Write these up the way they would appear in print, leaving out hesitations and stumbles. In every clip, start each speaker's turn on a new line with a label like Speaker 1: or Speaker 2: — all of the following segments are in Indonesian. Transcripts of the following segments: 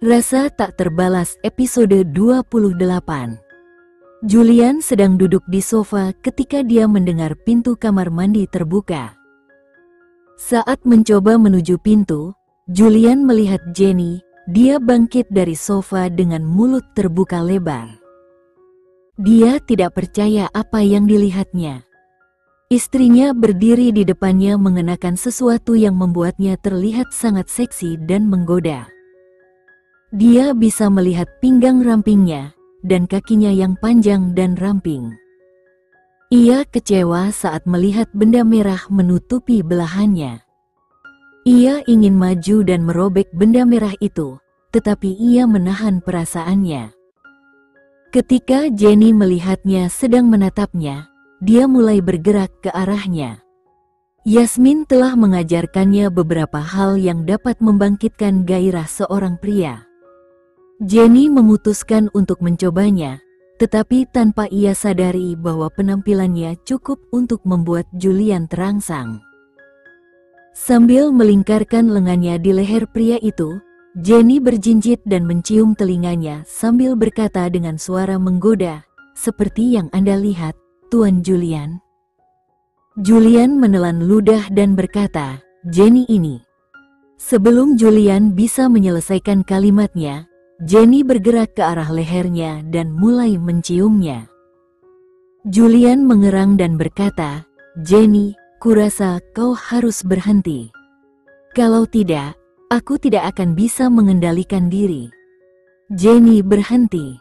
Speaker 1: Rasa tak terbalas episode 28. Julian sedang duduk di sofa ketika dia mendengar pintu kamar mandi terbuka. Saat mencoba menuju pintu, Julian melihat Jenny. Dia bangkit dari sofa dengan mulut terbuka lebar. Dia tidak percaya apa yang dilihatnya. Istrinya berdiri di depannya mengenakan sesuatu yang membuatnya terlihat sangat seksi dan menggoda. Dia bisa melihat pinggang rampingnya dan kakinya yang panjang dan ramping. Ia kecewa saat melihat benda merah menutupi belahannya. Ia ingin maju dan merobek benda merah itu, tetapi ia menahan perasaannya. Ketika Jenny melihatnya sedang menatapnya, dia mulai bergerak ke arahnya. Yasmin telah mengajarkannya beberapa hal yang dapat membangkitkan gairah seorang pria. Jenny memutuskan untuk mencobanya, tetapi tanpa ia sadari bahwa penampilannya cukup untuk membuat Julian terangsang. Sambil melingkarkan lengannya di leher pria itu, Jenny berjinjit dan mencium telinganya sambil berkata dengan suara menggoda, "Seperti yang Anda lihat, Tuan Julian." Julian menelan ludah dan berkata, "Jenny ini." Sebelum Julian bisa menyelesaikan kalimatnya, Jenny bergerak ke arah lehernya dan mulai menciumnya. Julian mengerang dan berkata, "Jenny, kurasa kau harus berhenti. Kalau tidak, aku tidak akan bisa mengendalikan diri." Jenny berhenti.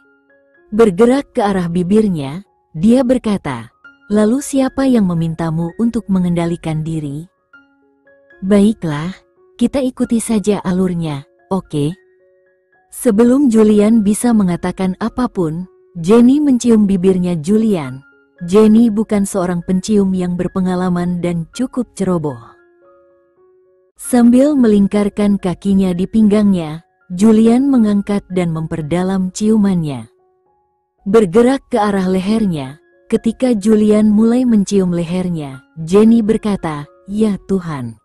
Speaker 1: Bergerak ke arah bibirnya, dia berkata, "Lalu siapa yang memintamu untuk mengendalikan diri?" "Baiklah, kita ikuti saja alurnya, oke?" Sebelum Julian bisa mengatakan apapun, Jenny mencium bibirnya Julian. Jenny bukan seorang pencium yang berpengalaman dan cukup ceroboh. Sambil melingkarkan kakinya di pinggangnya, Julian mengangkat dan memperdalam ciumannya. Bergerak ke arah lehernya, ketika Julian mulai mencium lehernya, Jenny berkata, "Ya Tuhan."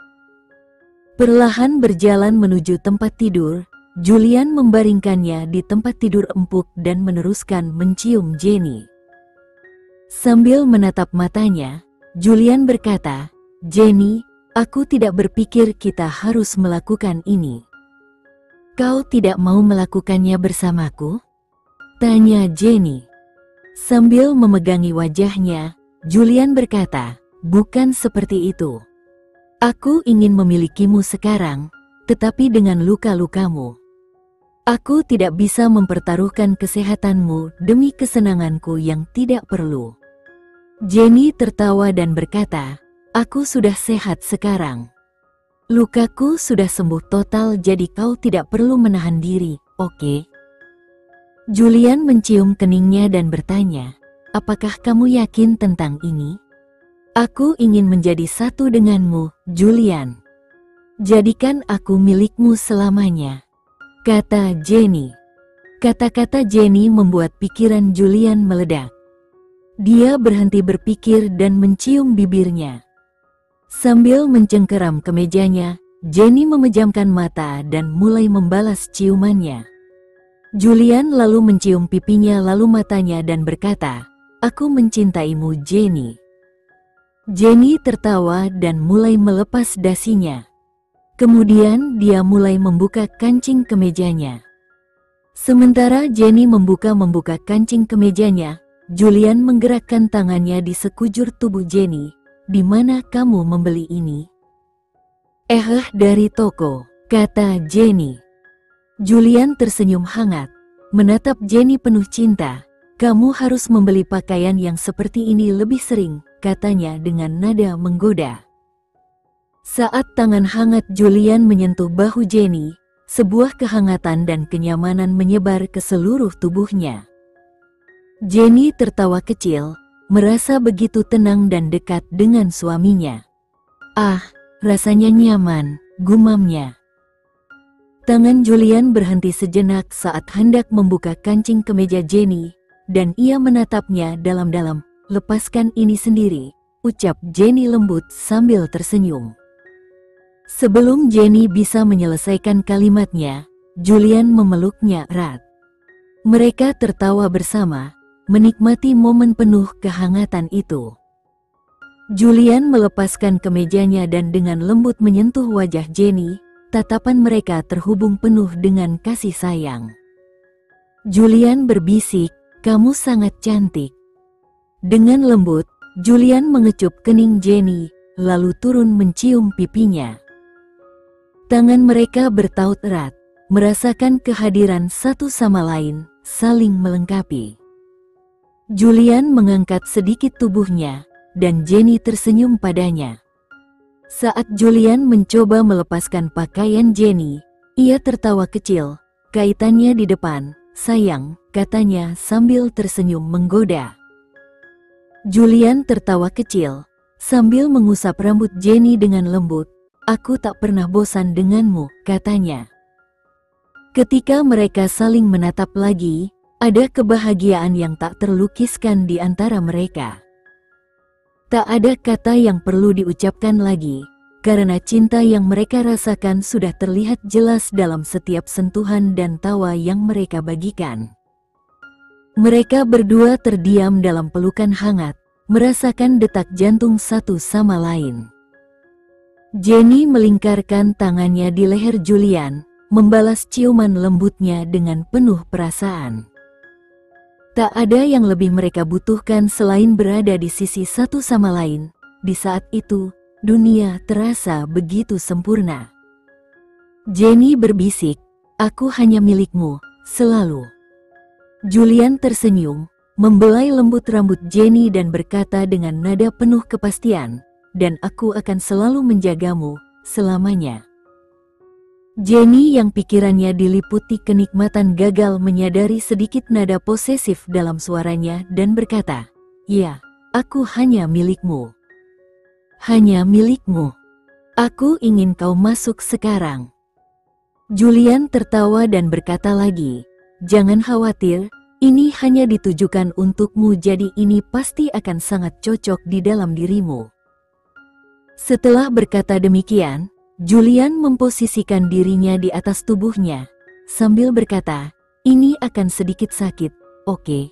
Speaker 1: Perlahan berjalan menuju tempat tidur, Julian membaringkannya di tempat tidur empuk dan meneruskan mencium Jenny. Sambil menatap matanya, Julian berkata, "Jenny, aku tidak berpikir kita harus melakukan ini." "Kau tidak mau melakukannya bersamaku?" tanya Jenny. Sambil memegangi wajahnya, Julian berkata, "Bukan seperti itu. Aku ingin memilikimu sekarang, tetapi dengan luka-lukamu. Aku tidak bisa mempertaruhkan kesehatanmu demi kesenanganku yang tidak perlu." Jenny tertawa dan berkata, "Aku sudah sehat sekarang. Lukaku sudah sembuh total, jadi kau tidak perlu menahan diri, oke?" Julian mencium keningnya dan bertanya, "Apakah kamu yakin tentang ini?" "Aku ingin menjadi satu denganmu, Julian. Jadikan aku milikmu selamanya," kata Jenny. Kata-kata Jenny membuat pikiran Julian meledak. Dia berhenti berpikir dan mencium bibirnya. Sambil mencengkeram ke mejanya, Jenny memejamkan mata dan mulai membalas ciumannya. Julian lalu mencium pipinya lalu matanya dan berkata, "Aku mencintaimu, Jenny." Jenny tertawa dan mulai melepas dasinya. Kemudian dia mulai membuka kancing kemejanya. Sementara Jenny membuka kancing kemejanya, Julian menggerakkan tangannya di sekujur tubuh Jenny. "Di mana kamu membeli ini?" Dari toko," kata Jenny. Julian tersenyum hangat, menatap Jenny penuh cinta. "Kamu harus membeli pakaian yang seperti ini lebih sering," katanya dengan nada menggoda. Saat tangan hangat Julian menyentuh bahu Jenny, sebuah kehangatan dan kenyamanan menyebar ke seluruh tubuhnya. Jenny tertawa kecil, merasa begitu tenang dan dekat dengan suaminya. "Ah, rasanya nyaman," gumamnya. Tangan Julian berhenti sejenak saat hendak membuka kancing kemeja Jenny, dan ia menatapnya dalam-dalam. "Lepaskan ini sendiri," ucap Jenny lembut sambil tersenyum. Sebelum Jenny bisa menyelesaikan kalimatnya, Julian memeluknya erat. Mereka tertawa bersama, menikmati momen penuh kehangatan itu. Julian melepaskan kemejanya dan dengan lembut menyentuh wajah Jenny, tatapan mereka terhubung penuh dengan kasih sayang. Julian berbisik, "Kamu sangat cantik." Dengan lembut, Julian mengecup kening Jenny, lalu turun mencium pipinya. Tangan mereka bertaut erat, merasakan kehadiran satu sama lain, saling melengkapi. Julian mengangkat sedikit tubuhnya, dan Jenny tersenyum padanya. Saat Julian mencoba melepaskan pakaian Jenny, ia tertawa kecil, "Kaitannya di depan, sayang," katanya sambil tersenyum menggoda. Julian tertawa kecil, sambil mengusap rambut Jenny dengan lembut. "Aku tak pernah bosan denganmu," katanya. Ketika mereka saling menatap lagi, ada kebahagiaan yang tak terlukiskan di antara mereka. Tak ada kata yang perlu diucapkan lagi, karena cinta yang mereka rasakan sudah terlihat jelas dalam setiap sentuhan dan tawa yang mereka bagikan. Mereka berdua terdiam dalam pelukan hangat, merasakan detak jantung satu sama lain. Jenny melingkarkan tangannya di leher Julian, membalas ciuman lembutnya dengan penuh perasaan. Tak ada yang lebih mereka butuhkan selain berada di sisi satu sama lain. Di saat itu, dunia terasa begitu sempurna. Jenny berbisik, "Aku hanya milikmu, selalu." Julian tersenyum, membelai lembut rambut Jenny dan berkata dengan nada penuh kepastian, "Dan aku akan selalu menjagamu, selamanya." Jenny yang pikirannya diliputi kenikmatan gagal menyadari sedikit nada posesif dalam suaranya dan berkata, "Ya, aku hanya milikmu. Hanya milikmu. Aku ingin kau masuk sekarang." Julian tertawa dan berkata lagi, "Jangan khawatir, ini hanya ditujukan untukmu, jadi ini pasti akan sangat cocok di dalam dirimu." Setelah berkata demikian, Julian memposisikan dirinya di atas tubuhnya, sambil berkata, "Ini akan sedikit sakit, oke?"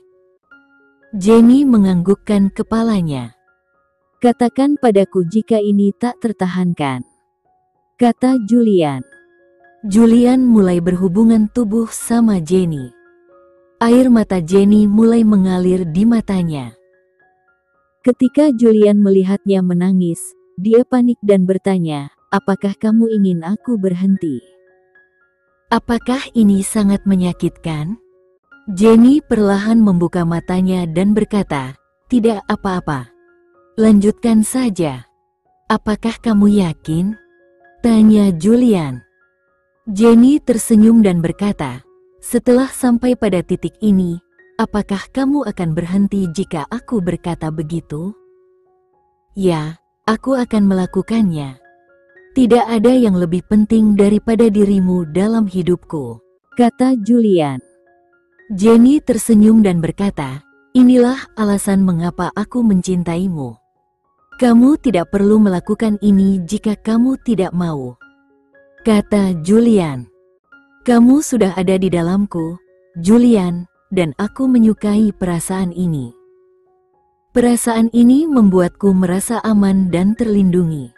Speaker 1: Jenny menganggukkan kepalanya. "Katakan padaku jika ini tak tertahankan," kata Julian. Julian mulai berhubungan tubuh sama Jenny. Air mata Jenny mulai mengalir di matanya. Ketika Julian melihatnya menangis, dia panik dan bertanya, "Apakah kamu ingin aku berhenti?" "Apakah ini sangat menyakitkan?" Jenny perlahan membuka matanya dan berkata, "Tidak apa-apa. Lanjutkan saja." "Apakah kamu yakin?" tanya Julian. Jenny tersenyum dan berkata, "Setelah sampai pada titik ini, apakah kamu akan berhenti jika aku berkata begitu?" "Ya, aku akan melakukannya. Tidak ada yang lebih penting daripada dirimu dalam hidupku," kata Julian. Jenny tersenyum dan berkata, "Inilah alasan mengapa aku mencintaimu. Kamu tidak perlu melakukan ini jika kamu tidak mau," kata Julian. "Kamu sudah ada di dalamku, Julian, dan aku menyukai perasaan ini. Perasaan ini membuatku merasa aman dan terlindungi,"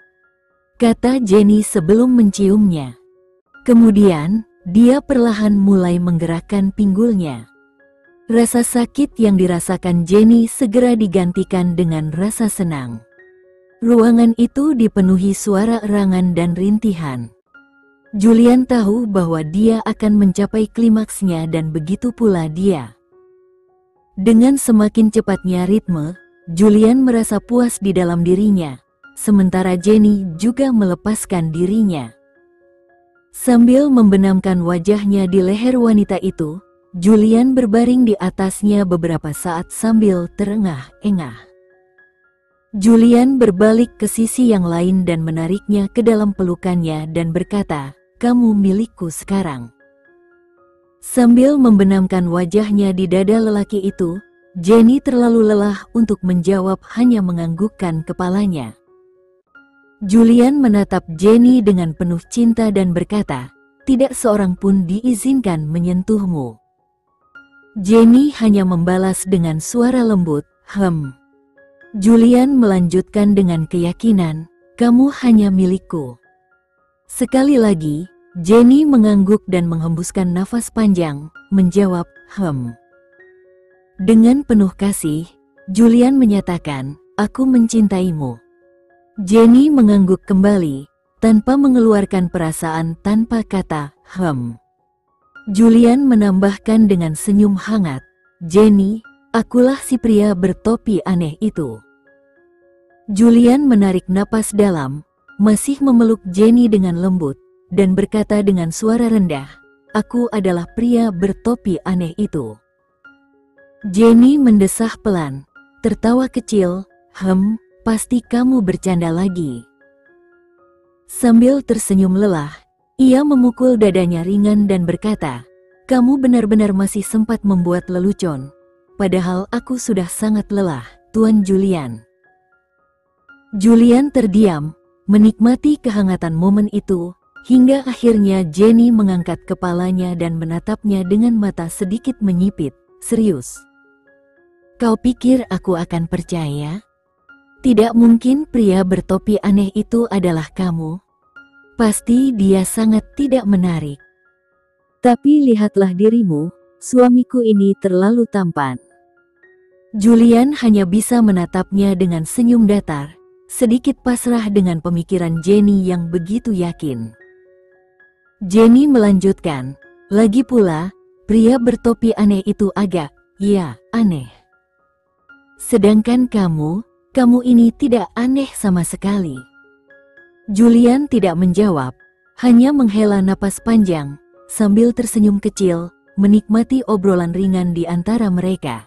Speaker 1: kata Jenny sebelum menciumnya. Kemudian, dia perlahan mulai menggerakkan pinggulnya. Rasa sakit yang dirasakan Jenny segera digantikan dengan rasa senang. Ruangan itu dipenuhi suara erangan dan rintihan. Julian tahu bahwa dia akan mencapai klimaksnya dan begitu pula dia. Dengan semakin cepatnya ritme, Julian merasa puas di dalam dirinya. Sementara Jenny juga melepaskan dirinya. Sambil membenamkan wajahnya di leher wanita itu, Julian berbaring di atasnya beberapa saat sambil terengah-engah. Julian berbalik ke sisi yang lain dan menariknya ke dalam pelukannya dan berkata, "Kamu milikku sekarang." Sambil membenamkan wajahnya di dada lelaki itu, Jenny terlalu lelah untuk menjawab, hanya menganggukkan kepalanya. Julian menatap Jenny dengan penuh cinta dan berkata, tidak seorang pun diizinkan menyentuhmu. Jenny hanya membalas dengan suara lembut, Julian melanjutkan dengan keyakinan, kamu hanya milikku. Sekali lagi, Jenny mengangguk dan menghembuskan nafas panjang, menjawab, Dengan penuh kasih, Julian menyatakan, aku mencintaimu. Jenny mengangguk kembali, tanpa mengeluarkan perasaan tanpa kata, Julian menambahkan dengan senyum hangat, Jenny, akulah si pria bertopi aneh itu. Julian menarik napas dalam, masih memeluk Jenny dengan lembut, dan berkata dengan suara rendah, aku adalah pria bertopi aneh itu. Jenny mendesah pelan, tertawa kecil, pasti kamu bercanda lagi. Sambil tersenyum lelah, ia memukul dadanya ringan dan berkata, kamu benar-benar masih sempat membuat lelucon, padahal aku sudah sangat lelah, Tuan Julian. Julian terdiam, menikmati kehangatan momen itu, hingga akhirnya Jenny mengangkat kepalanya dan menatapnya dengan mata sedikit menyipit, serius. Kau pikir aku akan percaya? Tidak mungkin pria bertopi aneh itu adalah kamu. Pasti dia sangat tidak menarik. Tapi lihatlah dirimu, suamiku ini terlalu tampan. Julian hanya bisa menatapnya dengan senyum datar, sedikit pasrah dengan pemikiran Jenny yang begitu yakin. Jenny melanjutkan, lagi pula, pria bertopi aneh itu agak, aneh. Sedangkan kamu ini tidak aneh sama sekali. Julian tidak menjawab, hanya menghela napas panjang, sambil tersenyum kecil, menikmati obrolan ringan di antara mereka.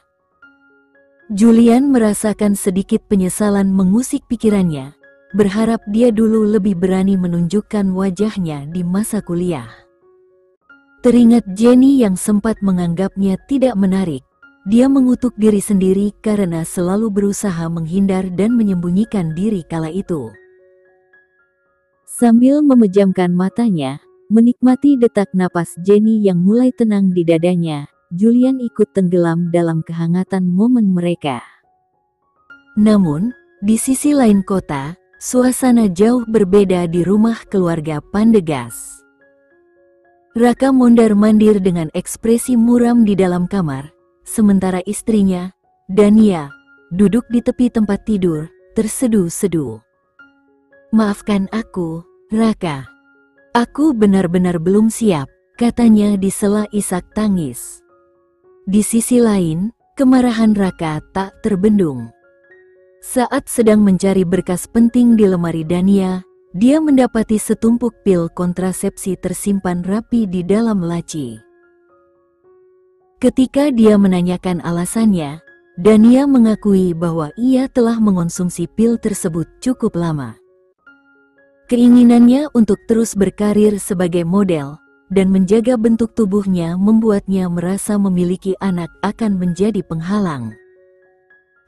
Speaker 1: Julian merasakan sedikit penyesalan mengusik pikirannya, berharap dia dulu lebih berani menunjukkan wajahnya di masa kuliah. Teringat Jenny yang sempat menganggapnya tidak menarik, dia mengutuk diri sendiri karena selalu berusaha menghindar dan menyembunyikan diri kala itu. Sambil memejamkan matanya, menikmati detak napas Jenny yang mulai tenang di dadanya, Julian ikut tenggelam dalam kehangatan momen mereka. Namun, di sisi lain kota, suasana jauh berbeda di rumah keluarga Pandegas. Raka mondar-mandir dengan ekspresi muram di dalam kamar, sementara istrinya, Dania, duduk di tepi tempat tidur, terseduh-seduh. Maafkan aku, Raka. Aku benar-benar belum siap, katanya di sela isak tangis. Di sisi lain, kemarahan Raka tak terbendung. Saat sedang mencari berkas penting di lemari Dania, dia mendapati setumpuk pil kontrasepsi tersimpan rapi di dalam laci. Ketika dia menanyakan alasannya, Dania mengakui bahwa ia telah mengonsumsi pil tersebut cukup lama. Keinginannya untuk terus berkarir sebagai model dan menjaga bentuk tubuhnya membuatnya merasa memiliki anak akan menjadi penghalang.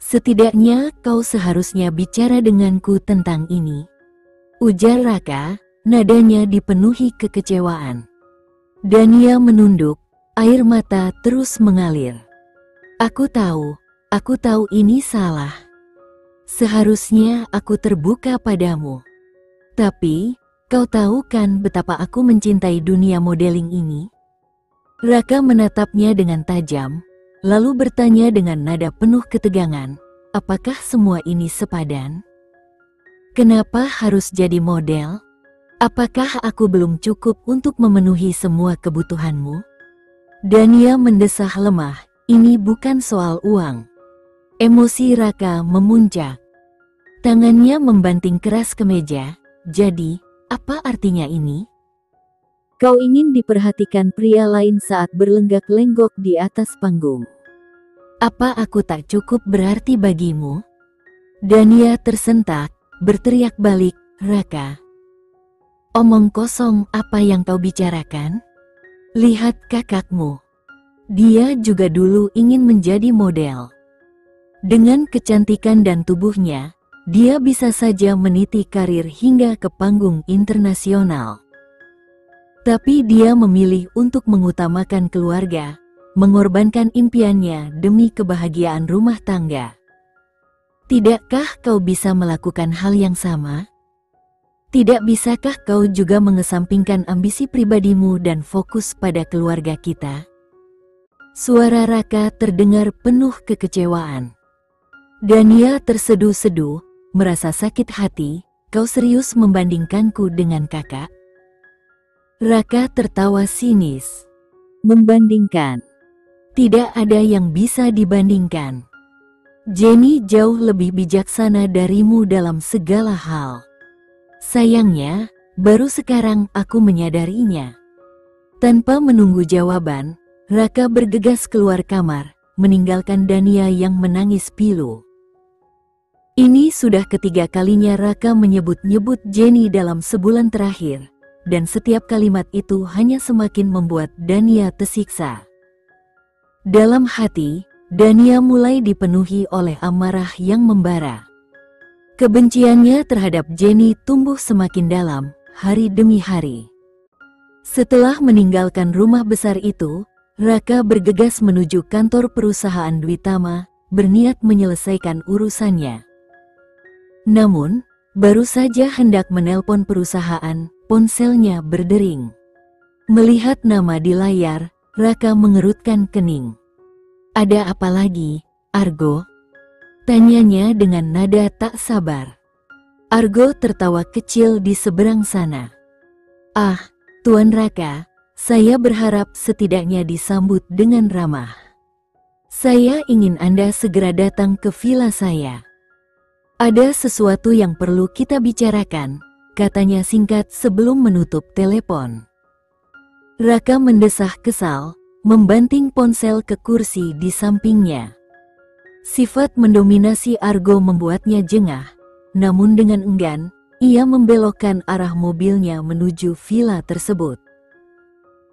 Speaker 1: Setidaknya kau seharusnya bicara denganku tentang ini, ujar Raka, nadanya dipenuhi kekecewaan. Dania menunduk, air mata terus mengalir. Aku tahu ini salah. Seharusnya aku terbuka padamu. Tapi, kau tahu kan betapa aku mencintai dunia modeling ini? Raka menatapnya dengan tajam, lalu bertanya dengan nada penuh ketegangan, apakah semua ini sepadan? Kenapa harus jadi model? Apakah aku belum cukup untuk memenuhi semua kebutuhanmu? Dania mendesah lemah, ini bukan soal uang. Emosi Raka memuncak. Tangannya membanting keras ke meja, jadi, apa artinya ini? Kau ingin diperhatikan pria lain saat berlenggak-lenggok di atas panggung. Apa aku tak cukup berarti bagimu? Dania tersentak, berteriak balik, Raka. Omong kosong apa yang kau bicarakan? Lihat kakakmu. Dia juga dulu ingin menjadi model. Dengan kecantikan dan tubuhnya, dia bisa saja meniti karir hingga ke panggung internasional. Tapi dia memilih untuk mengutamakan keluarga, mengorbankan impiannya demi kebahagiaan rumah tangga. Tidakkah kau bisa melakukan hal yang sama? Tidak bisakah kau juga mengesampingkan ambisi pribadimu dan fokus pada keluarga kita? Suara Raka terdengar penuh kekecewaan. Dania terseduh-seduh, merasa sakit hati. Kau serius membandingkanku dengan kakak? Raka tertawa sinis. Membandingkan? Tidak ada yang bisa dibandingkan. Jenny jauh lebih bijaksana darimu dalam segala hal. Sayangnya, baru sekarang aku menyadarinya. Tanpa menunggu jawaban, Raka bergegas keluar kamar, meninggalkan Dania yang menangis pilu. Ini sudah ketiga kalinya Raka menyebut-nyebut Jenny dalam sebulan terakhir, dan setiap kalimat itu hanya semakin membuat Dania tersiksa. Dalam hati, Dania mulai dipenuhi oleh amarah yang membara. Kebenciannya terhadap Jenny tumbuh semakin dalam, hari demi hari. Setelah meninggalkan rumah besar itu, Raka bergegas menuju kantor perusahaan Dwitama, berniat menyelesaikan urusannya. Namun, baru saja hendak menelpon perusahaan, ponselnya berdering. Melihat nama di layar, Raka mengerutkan kening. Ada apa lagi, Argo? Tanyanya dengan nada tak sabar. Argo tertawa kecil di seberang sana. Ah, Tuan Raka, saya berharap setidaknya disambut dengan ramah. Saya ingin Anda segera datang ke villa saya. Ada sesuatu yang perlu kita bicarakan, katanya singkat sebelum menutup telepon. Raka mendesah kesal, membanting ponsel ke kursi di sampingnya. Sifat mendominasi Argo membuatnya jengah, namun dengan enggan, ia membelokkan arah mobilnya menuju villa tersebut.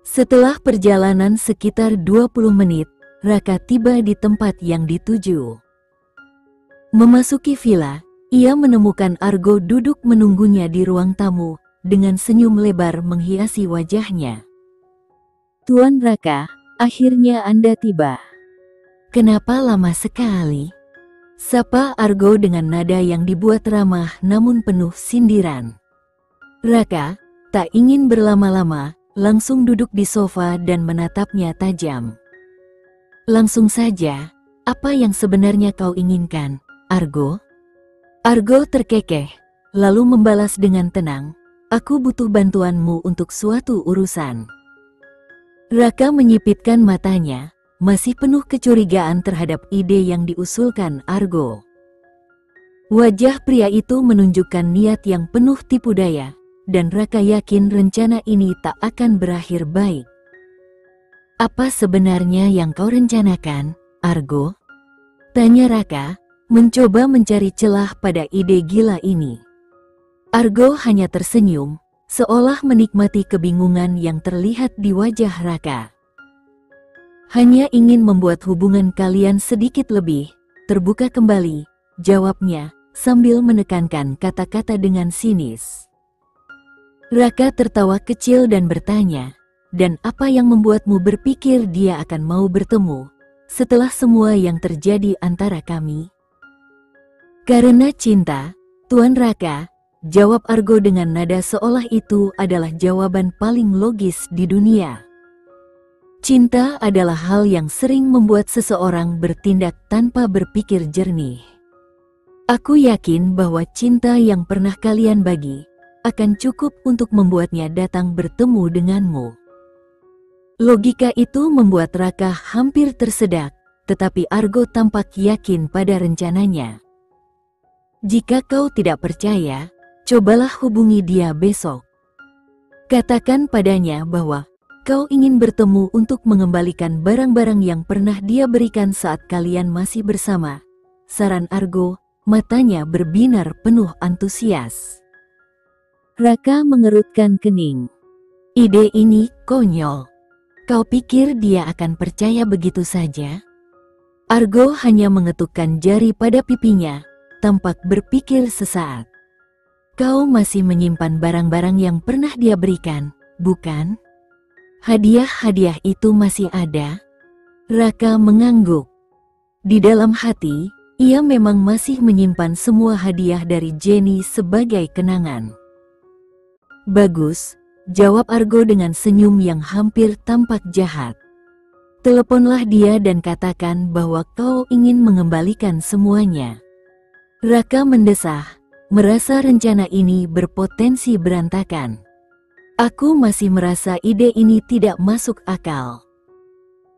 Speaker 1: Setelah perjalanan sekitar 20 menit, Raka tiba di tempat yang dituju. Memasuki villa, ia menemukan Argo duduk menunggunya di ruang tamu, dengan senyum lebar menghiasi wajahnya. Tuan Raka, akhirnya Anda tiba. Kenapa lama sekali? Sapa Argo dengan nada yang dibuat ramah namun penuh sindiran. Raka, tak ingin berlama-lama, langsung duduk di sofa dan menatapnya tajam. Langsung saja, apa yang sebenarnya kau inginkan, Argo? Argo terkekeh, lalu membalas dengan tenang, aku butuh bantuanmu untuk suatu urusan. Raka menyipitkan matanya, masih penuh kecurigaan terhadap ide yang diusulkan Argo. Wajah pria itu menunjukkan niat yang penuh tipu daya, dan Raka yakin rencana ini tak akan berakhir baik. Apa sebenarnya yang kau rencanakan, Argo? Tanya Raka, mencoba mencari celah pada ide gila ini. Argo hanya tersenyum, seolah menikmati kebingungan yang terlihat di wajah Raka. Hanya ingin membuat hubungan kalian sedikit lebih terbuka kembali, jawabnya, sambil menekankan kata-kata dengan sinis. Raka tertawa kecil dan bertanya, dan apa yang membuatmu berpikir dia akan mau bertemu, setelah semua yang terjadi antara kami? Karena cinta, Tuan Raka, jawab Argo dengan nada seolah itu adalah jawaban paling logis di dunia. Cinta adalah hal yang sering membuat seseorang bertindak tanpa berpikir jernih. Aku yakin bahwa cinta yang pernah kalian bagi akan cukup untuk membuatnya datang bertemu denganmu. Logika itu membuat Raka hampir tersedak, tetapi Argo tampak yakin pada rencananya. Jika kau tidak percaya, cobalah hubungi dia besok. Katakan padanya bahwa kau ingin bertemu untuk mengembalikan barang-barang yang pernah dia berikan saat kalian masih bersama. Saran Argo, matanya berbinar penuh antusias. Raka mengerutkan kening. Ide ini konyol. Kau pikir dia akan percaya begitu saja? Argo hanya mengetukkan jari pada pipinya, tampak berpikir sesaat. Kau masih menyimpan barang-barang yang pernah dia berikan, bukan? Hadiah-hadiah itu masih ada? Raka mengangguk. Di dalam hati, ia memang masih menyimpan semua hadiah dari Jenny sebagai kenangan. Bagus, jawab Argo dengan senyum yang hampir tampak jahat. Teleponlah dia dan katakan bahwa kau ingin mengembalikan semuanya. Raka mendesah, merasa rencana ini berpotensi berantakan. Aku masih merasa ide ini tidak masuk akal.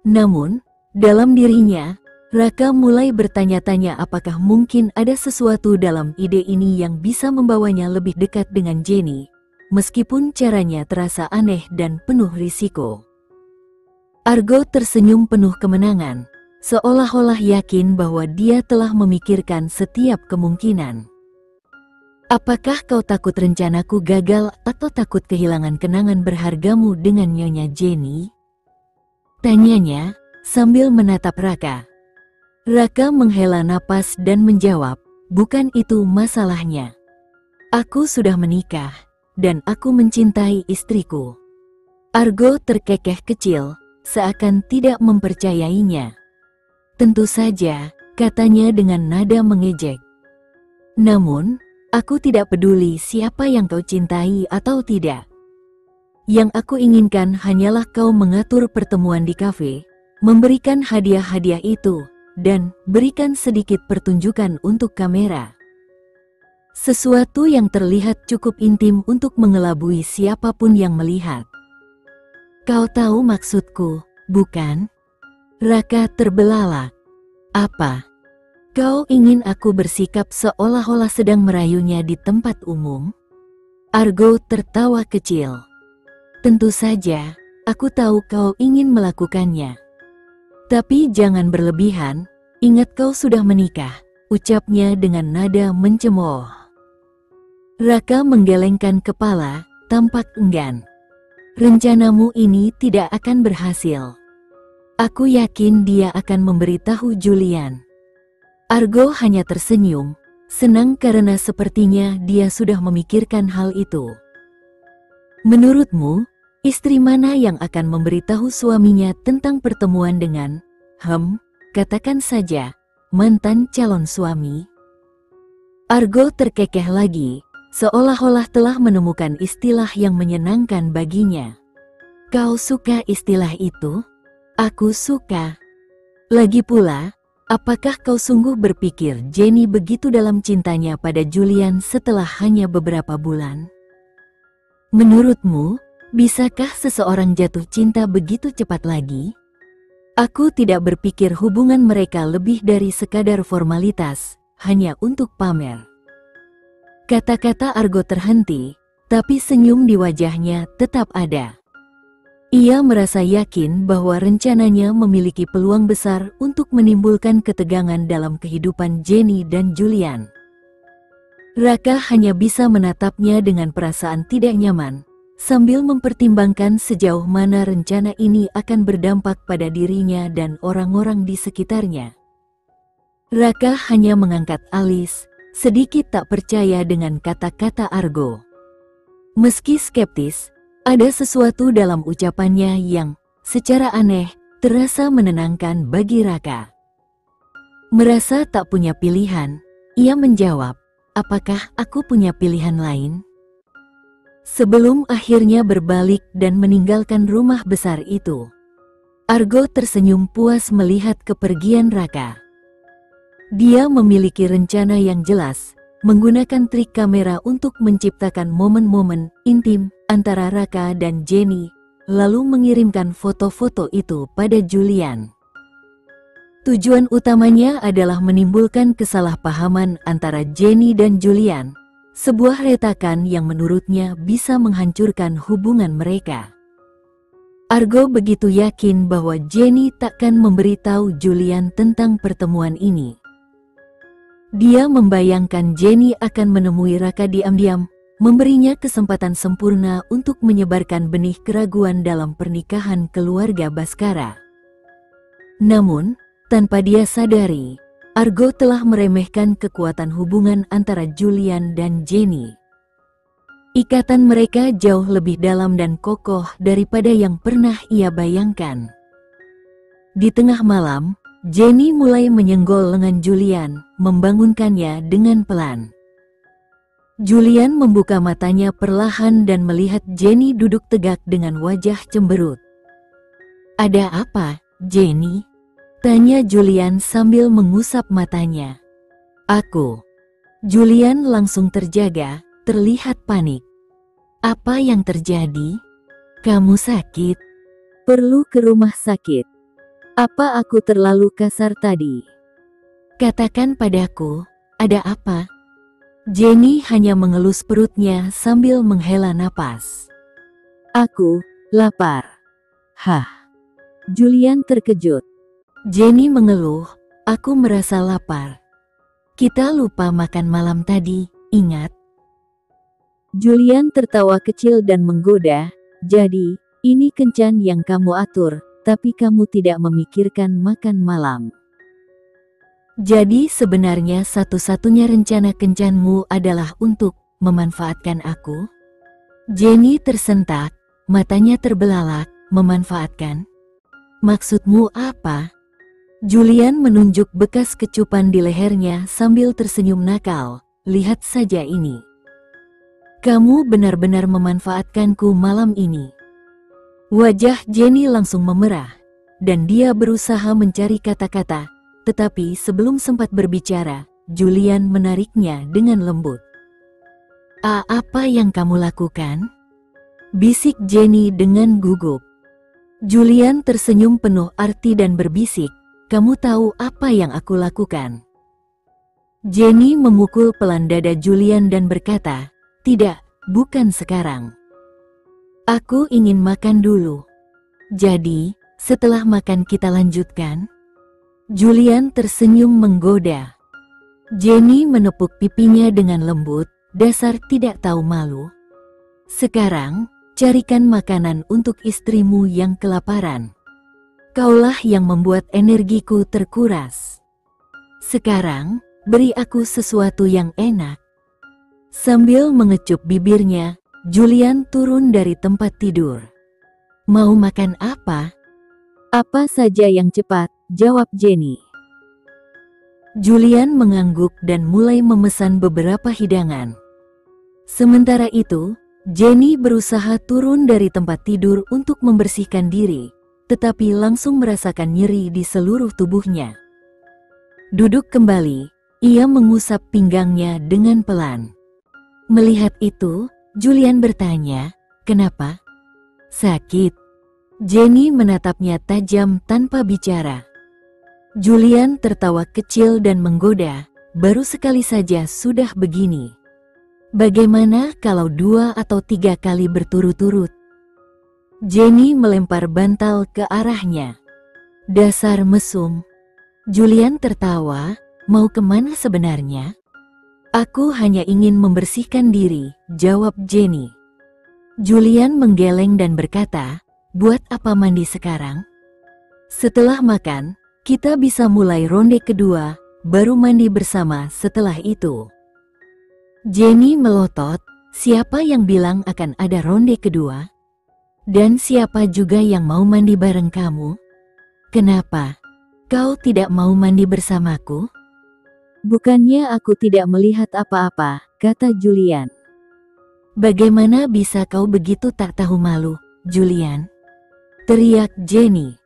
Speaker 1: Namun, dalam dirinya, Raka mulai bertanya-tanya apakah mungkin ada sesuatu dalam ide ini yang bisa membawanya lebih dekat dengan Jenny, meskipun caranya terasa aneh dan penuh risiko. Argo tersenyum penuh kemenangan, seolah-olah yakin bahwa dia telah memikirkan setiap kemungkinan. Apakah kau takut rencanaku gagal atau takut kehilangan kenangan berhargamu dengan Nyonya Jenny? Tanyanya, sambil menatap Raka. Raka menghela napas dan menjawab, bukan itu masalahnya. Aku sudah menikah, dan aku mencintai istriku. Argo terkekeh kecil, seakan tidak mempercayainya. Tentu saja, katanya dengan nada mengejek. Namun, aku tidak peduli siapa yang kau cintai atau tidak. Yang aku inginkan hanyalah kau mengatur pertemuan di kafe, memberikan hadiah-hadiah itu, dan berikan sedikit pertunjukan untuk kamera. Sesuatu yang terlihat cukup intim untuk mengelabui siapapun yang melihat. Kau tahu maksudku, bukan? Raka terbelalak. Apa? Kau ingin aku bersikap seolah-olah sedang merayunya di tempat umum? Argo tertawa kecil. Tentu saja, aku tahu kau ingin melakukannya. Tapi jangan berlebihan, ingat kau sudah menikah, ucapnya dengan nada mencemooh. Raka menggelengkan kepala, tampak enggan. Rencanamu ini tidak akan berhasil. Aku yakin dia akan memberitahu Julian. Argo hanya tersenyum, senang karena sepertinya dia sudah memikirkan hal itu. Menurutmu, istri mana yang akan memberitahu suaminya tentang pertemuan dengan, katakan saja, mantan calon suami? Argo terkekeh lagi, seolah-olah telah menemukan istilah yang menyenangkan baginya. Kau suka istilah itu? Aku suka. Lagi pula, apakah kau sungguh berpikir Jenny begitu dalam cintanya pada Julian setelah hanya beberapa bulan? Menurutmu, bisakah seseorang jatuh cinta begitu cepat lagi? Aku tidak berpikir hubungan mereka lebih dari sekadar formalitas, hanya untuk pamer. Kata-kata Argo terhenti, tapi senyum di wajahnya tetap ada. Ia merasa yakin bahwa rencananya memiliki peluang besar untuk menimbulkan ketegangan dalam kehidupan Jenny dan Julian. Raka hanya bisa menatapnya dengan perasaan tidak nyaman, sambil mempertimbangkan sejauh mana rencana ini akan berdampak pada dirinya dan orang-orang di sekitarnya. Raka hanya mengangkat alis, sedikit tak percaya dengan kata-kata Argo. Meski skeptis, ada sesuatu dalam ucapannya yang, secara aneh, terasa menenangkan bagi Raka. Merasa tak punya pilihan, ia menjawab, apakah aku punya pilihan lain? Sebelum akhirnya berbalik dan meninggalkan rumah besar itu, Argo tersenyum puas melihat kepergian Raka. Dia memiliki rencana yang jelas, menggunakan trik kamera untuk menciptakan momen-momen intim antara Raka dan Jenny, lalu mengirimkan foto-foto itu pada Julian. Tujuan utamanya adalah menimbulkan kesalahpahaman antara Jenny dan Julian, sebuah retakan yang menurutnya bisa menghancurkan hubungan mereka. Argo begitu yakin bahwa Jenny takkan memberitahu Julian tentang pertemuan ini. Dia membayangkan Jenny akan menemui Raka diam-diam, memberinya kesempatan sempurna untuk menyebarkan benih keraguan dalam pernikahan keluarga Baskara. Namun, tanpa dia sadari, Argo telah meremehkan kekuatan hubungan antara Julian dan Jenny. Ikatan mereka jauh lebih dalam dan kokoh daripada yang pernah ia bayangkan. Di tengah malam, Jenny mulai menyenggol lengan Julian, membangunkannya dengan pelan. Julian membuka matanya perlahan dan melihat Jenny duduk tegak dengan wajah cemberut. "Ada apa, Jenny?" tanya Julian sambil mengusap matanya. "Aku." Julian langsung terjaga, terlihat panik. "Apa yang terjadi? Kamu sakit? Perlu ke rumah sakit? Apa aku terlalu kasar tadi? Katakan padaku, ada apa?" Jenny hanya mengelus perutnya sambil menghela napas. "Aku lapar." "Hah?" Julian terkejut. Jenny mengeluh, "Aku merasa lapar. Kita lupa makan malam tadi, ingat?" Julian tertawa kecil dan menggoda, "Jadi, ini kencan yang kamu atur, tapi kamu tidak memikirkan makan malam. Jadi sebenarnya satu-satunya rencana kencanmu adalah untuk memanfaatkan aku?" Jenny tersentak, matanya terbelalak. "Memanfaatkan? Maksudmu apa?" Julian menunjuk bekas kecupan di lehernya sambil tersenyum nakal. "Lihat saja ini. Kamu benar-benar memanfaatkanku malam ini." Wajah Jenny langsung memerah, dan dia berusaha mencari kata-kata, tetapi sebelum sempat berbicara, Julian menariknya dengan lembut. Apa yang kamu lakukan?" bisik Jenny dengan gugup. Julian tersenyum penuh arti dan berbisik, "Kamu tahu apa yang aku lakukan?" Jenny memukul pelan dada Julian dan berkata, "Tidak, bukan sekarang. Aku ingin makan dulu. Jadi, setelah makan kita lanjutkan?" Julian tersenyum menggoda. Jenny menepuk pipinya dengan lembut, "Dasar tidak tahu malu. Sekarang, carikan makanan untuk istrimu yang kelaparan. Kaulah yang membuat energiku terkuras. Sekarang, beri aku sesuatu yang enak." Sambil mengecup bibirnya, Julian turun dari tempat tidur. "Mau makan apa?" "Apa saja yang cepat," jawab Jenny. Julian mengangguk dan mulai memesan beberapa hidangan. Sementara itu, Jenny berusaha turun dari tempat tidur untuk membersihkan diri, tetapi langsung merasakan nyeri di seluruh tubuhnya. Duduk kembali, ia mengusap pinggangnya dengan pelan. Melihat itu, Julian bertanya, "Kenapa? Sakit?" Jenny menatapnya tajam tanpa bicara. Julian tertawa kecil dan menggoda, "Baru sekali saja sudah begini. Bagaimana kalau 2 atau 3 kali berturut-turut?" Jenny melempar bantal ke arahnya. "Dasar mesum." Julian tertawa, "Mau kemana sebenarnya?" "Aku hanya ingin membersihkan diri," jawab Jenny. Julian menggeleng dan berkata, "Buat apa mandi sekarang? Setelah makan, kita bisa mulai ronde kedua, baru mandi bersama setelah itu." Jenny melotot, "Siapa yang bilang akan ada ronde kedua? Dan siapa juga yang mau mandi bareng kamu? Kenapa? Kau tidak mau mandi bersamaku?" "Bukannya aku tidak melihat apa-apa," kata Julian. "Bagaimana bisa kau begitu tak tahu malu, Julian?" teriak Jenny.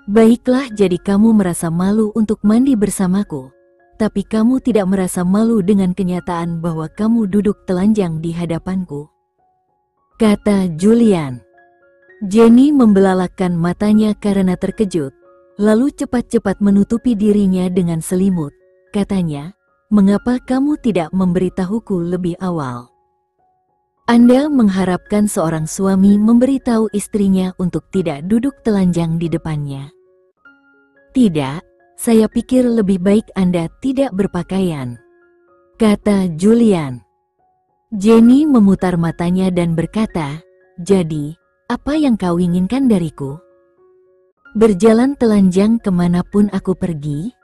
Speaker 1: "Baiklah, jadi kamu merasa malu untuk mandi bersamaku, tapi kamu tidak merasa malu dengan kenyataan bahwa kamu duduk telanjang di hadapanku," kata Julian. Jenny membelalakkan matanya karena terkejut, lalu cepat-cepat menutupi dirinya dengan selimut. Katanya, "Mengapa kamu tidak memberitahuku lebih awal? Anda mengharapkan seorang suami memberitahu istrinya untuk tidak duduk telanjang di depannya?" "Tidak, saya pikir lebih baik Anda tidak berpakaian," kata Julian. Jenny memutar matanya dan berkata, "Jadi, apa yang kau inginkan dariku? Berjalan telanjang kemanapun aku pergi?"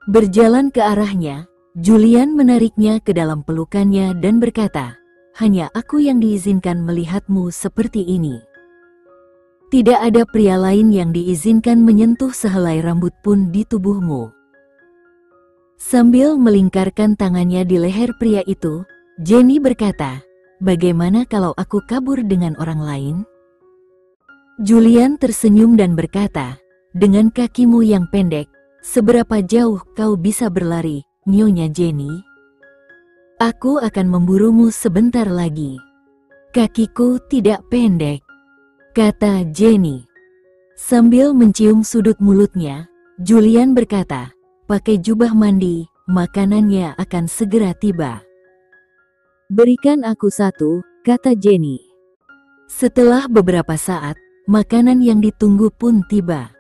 Speaker 1: Berjalan ke arahnya, Julian menariknya ke dalam pelukannya dan berkata, hanya aku yang diizinkan melihatmu seperti ini. Tidak ada pria lain yang diizinkan menyentuh sehelai rambut pun di tubuhmu." Sambil melingkarkan tangannya di leher pria itu, Jenny berkata, "Bagaimana kalau aku kabur dengan orang lain?" Julian tersenyum dan berkata, "Dengan kakimu yang pendek, seberapa jauh kau bisa berlari, Nyonya Jenny? Aku akan memburumu sebentar lagi." "Kakiku tidak pendek," kata Jenny. Sambil mencium sudut mulutnya, Julian berkata, "Pakai jubah mandi, makanannya akan segera tiba." "Berikan aku satu," kata Jenny. Setelah beberapa saat, makanan yang ditunggu pun tiba.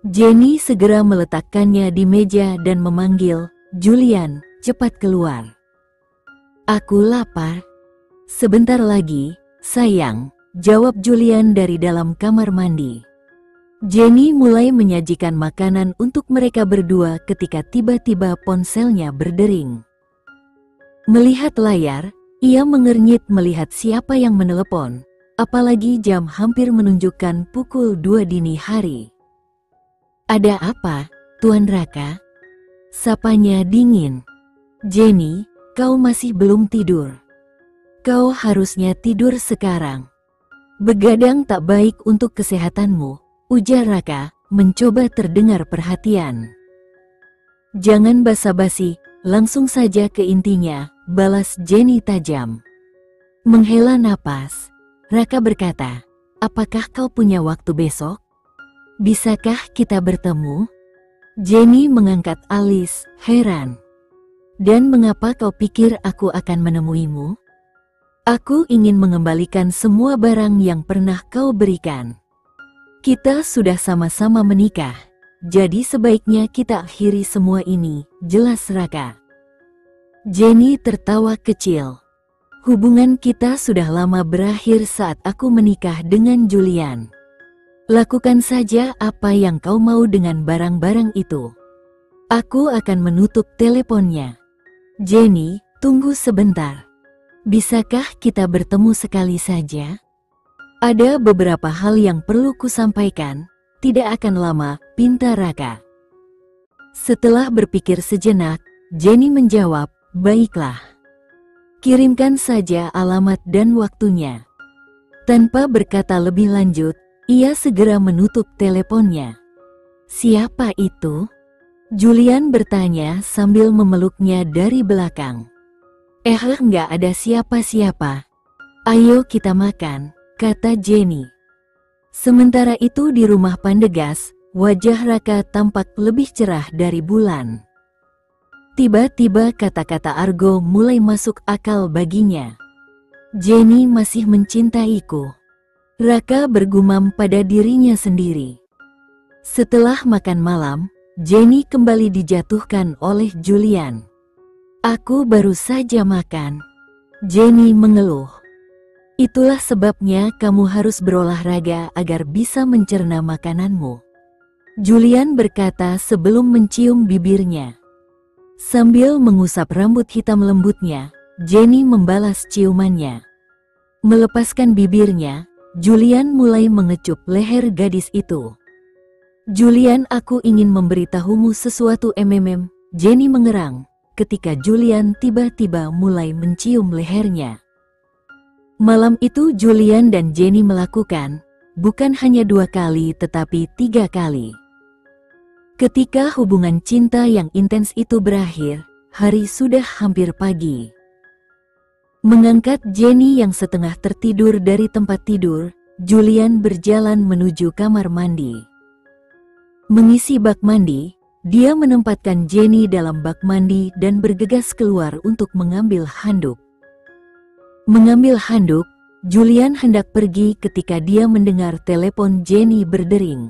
Speaker 1: Jenny segera meletakkannya di meja dan memanggil, "Julian, cepat keluar. Aku lapar." "Sebentar lagi, sayang," jawab Julian dari dalam kamar mandi. Jenny mulai menyajikan makanan untuk mereka berdua ketika tiba-tiba ponselnya berdering. Melihat layar, ia mengernyit melihat siapa yang menelepon, apalagi jam hampir menunjukkan pukul 2 dini hari. "Ada apa, Tuan Raka?" sapanya dingin. "Jenny, kau masih belum tidur. Kau harusnya tidur sekarang. Begadang tak baik untuk kesehatanmu," ujar Raka, mencoba terdengar perhatian. "Jangan basa-basi, langsung saja ke intinya," balas Jenny tajam. Menghela napas, Raka berkata, "Apakah kau punya waktu besok? Bisakah kita bertemu?" Jenny mengangkat alis, heran. "Dan mengapa kau pikir aku akan menemuimu? Aku ingin mengembalikan semua barang yang pernah kau berikan. Kita sudah sama-sama menikah, jadi sebaiknya kita akhiri semua ini," jelas Raka. Jenny tertawa kecil. "Hubungan kita sudah lama berakhir saat aku menikah dengan Julian. Lakukan saja apa yang kau mau dengan barang-barang itu. Aku akan menutup teleponnya." "Jenny, tunggu sebentar. Bisakah kita bertemu sekali saja? Ada beberapa hal yang perlu kusampaikan, tidak akan lama," pinta Raka. Setelah berpikir sejenak, Jenny menjawab, "Baiklah. Kirimkan saja alamat dan waktunya." Tanpa berkata lebih lanjut, ia segera menutup teleponnya. "Siapa itu?" Julian bertanya sambil memeluknya dari belakang. Nggak ada siapa-siapa. Ayo kita makan," kata Jenny. Sementara itu di rumah Pandegas, wajah Raka tampak lebih cerah dari bulan. Tiba-tiba kata-kata argo mulai masuk akal baginya. "Jenny masih mencintaiku." Raka bergumam pada dirinya sendiri. Setelah makan malam, Jenny kembali dijatuhkan oleh Julian. "Aku baru saja makan," Jenny mengeluh. "Itulah sebabnya kamu harus berolahraga agar bisa mencerna makananmu," Julian berkata sebelum mencium bibirnya. Sambil mengusap rambut hitam lembutnya, Jenny membalas ciumannya. Melepaskan bibirnya, Julian mulai mengecup leher gadis itu. "Julian, aku ingin memberitahumu sesuatu." Jenny mengerang ketika Julian tiba-tiba mulai mencium lehernya. Malam itu Julian dan Jenny melakukan, bukan hanya 2 kali tetapi 3 kali. Ketika hubungan cinta yang intens itu berakhir, hari sudah hampir pagi. Mengangkat Jenny yang setengah tertidur dari tempat tidur, Julian berjalan menuju kamar mandi. Mengisi bak mandi, dia menempatkan Jenny dalam bak mandi dan bergegas keluar untuk mengambil handuk. Mengambil handuk, Julian hendak pergi ketika dia mendengar telepon Jenny berdering.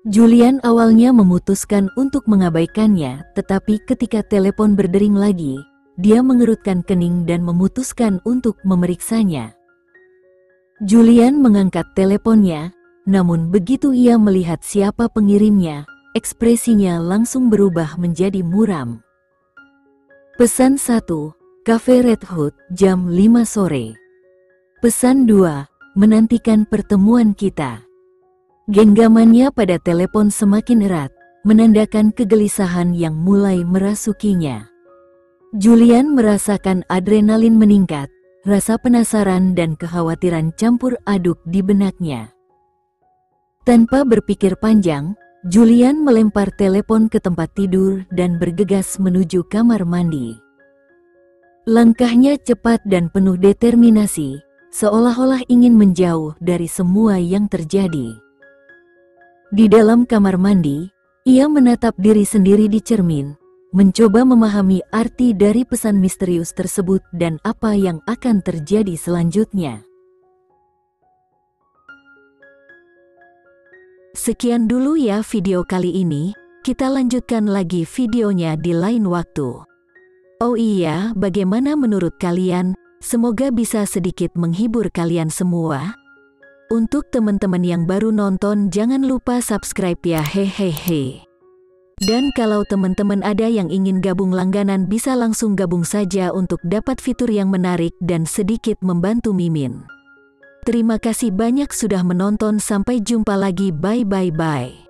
Speaker 1: Julian awalnya memutuskan untuk mengabaikannya, tetapi ketika telepon berdering lagi, dia mengerutkan kening dan memutuskan untuk memeriksanya. Julian mengangkat teleponnya, namun begitu ia melihat siapa pengirimnya, ekspresinya langsung berubah menjadi muram. "Pesan 1, Cafe Red Hood, jam 5 sore. Pesan 2, menantikan pertemuan kita. Genggamannya pada telepon semakin erat, menandakan kegelisahan yang mulai merasukinya. Julian merasakan adrenalin meningkat, rasa penasaran dan kekhawatiran campur aduk di benaknya. Tanpa berpikir panjang, Julian melempar telepon ke tempat tidur dan bergegas menuju kamar mandi. Langkahnya cepat dan penuh determinasi, seolah-olah ingin menjauh dari semua yang terjadi. Di dalam kamar mandi, ia menatap diri sendiri di cermin, mencoba memahami arti dari pesan misterius tersebut dan apa yang akan terjadi selanjutnya. Sekian dulu ya video kali ini, kita lanjutkan lagi videonya di lain waktu. Oh iya, bagaimana menurut kalian? Semoga bisa sedikit menghibur kalian semua. Untuk teman-teman yang baru nonton, jangan lupa subscribe ya, hehehe. Dan kalau teman-teman ada yang ingin gabung langganan, bisa langsung gabung saja untuk dapat fitur yang menarik dan sedikit membantu Mimin. Terima kasih banyak sudah menonton, sampai jumpa lagi, bye bye bye.